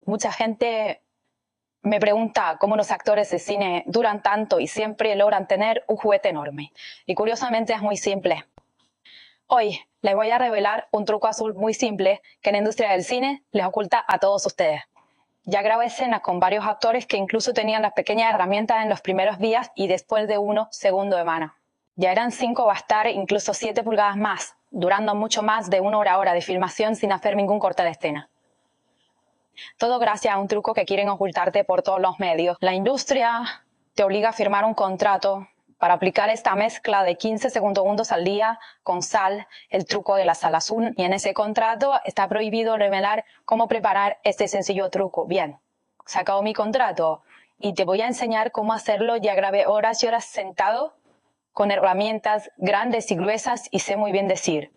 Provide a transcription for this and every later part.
Mucha gente me pregunta cómo los actores de cine duran tanto y siempre logran tener un juguete enorme. Y curiosamente es muy simple. Hoy les voy a revelar un truco azul muy simple que en la industria del cine les oculta a todos ustedes. Ya grabé escenas con varios actores que incluso tenían las pequeñas herramientas en los primeros días y después de uno segundo de mano. Ya eran 5 bastar, incluso 7 pulgadas más, durando mucho más de 1 hora de filmación sin hacer ningún corte de escena. Todo gracias a un truco que quieren ocultarte por todos los medios. La industria te obliga a firmar un contrato para aplicar esta mezcla de 15 segundos al día con sal, el truco de la sal azul. Y en ese contrato está prohibido revelar cómo preparar este sencillo truco. Bien, se acabó mi contrato y te voy a enseñar cómo hacerlo. Ya grabé horas y horas sentado con herramientas grandes y gruesas y sé muy bien decir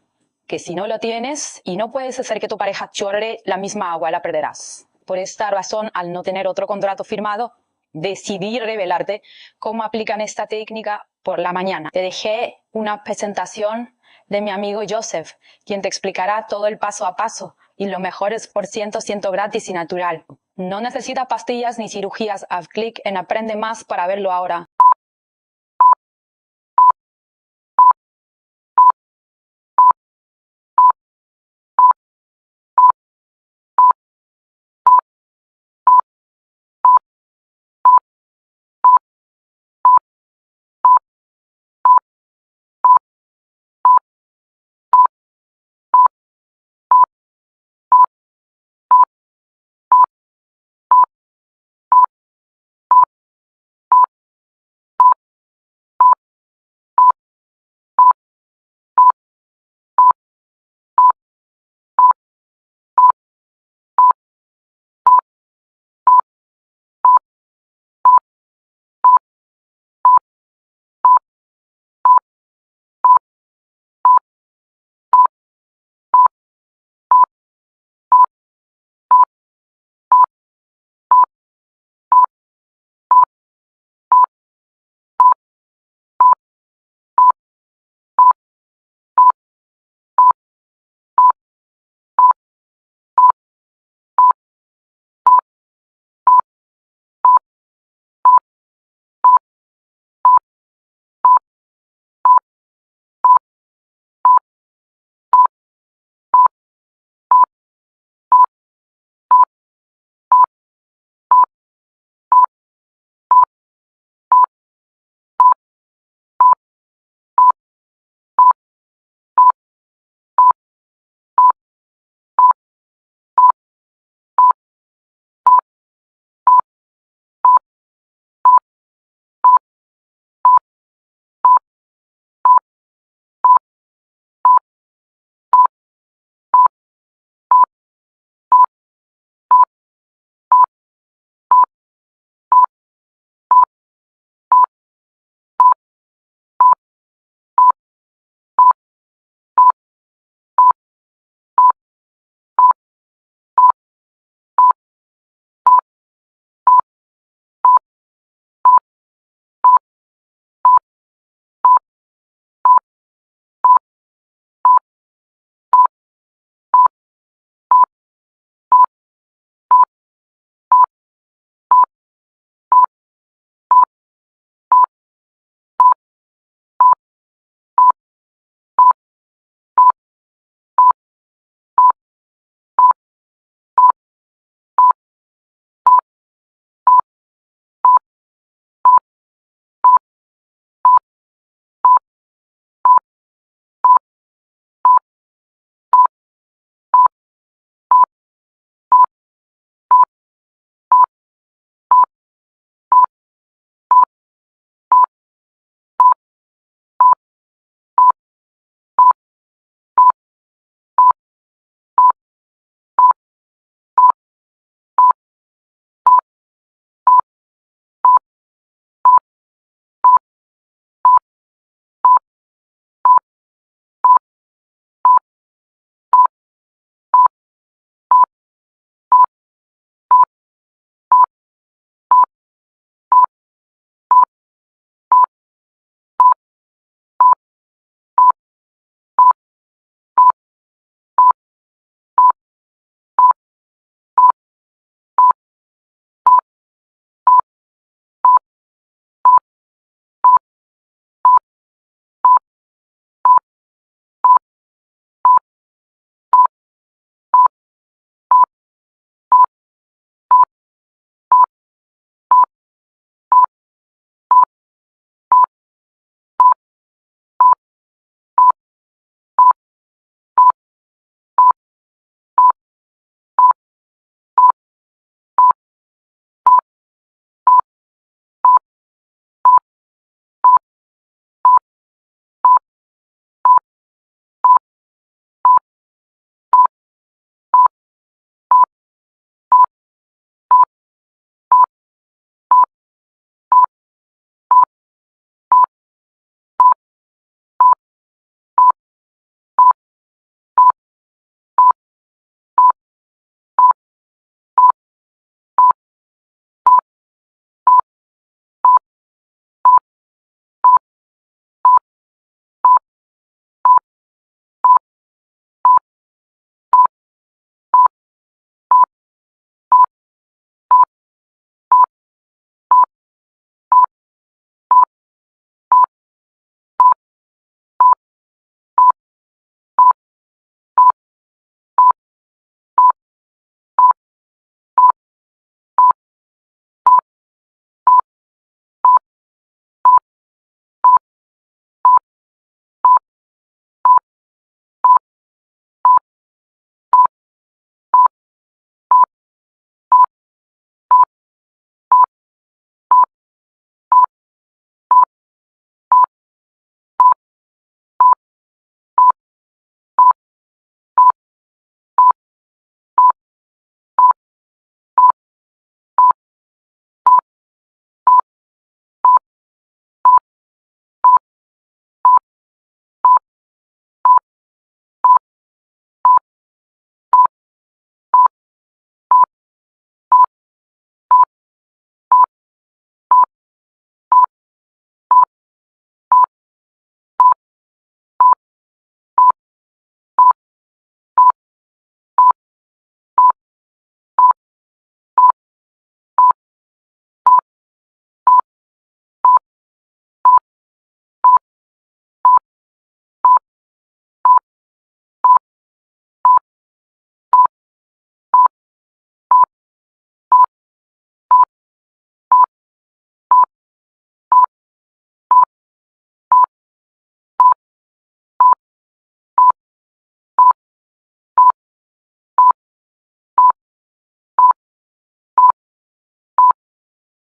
que si no lo tienes y no puedes hacer que tu pareja chorre la misma agua, la perderás. Por esta razón, al no tener otro contrato firmado, decidí revelarte cómo aplican esta técnica por la mañana. Te dejé una presentación de mi amigo Joseph, quien te explicará todo el paso a paso y lo mejor es por 100% gratis y natural. No necesitas pastillas ni cirugías. Haz clic en Aprende Más para verlo ahora.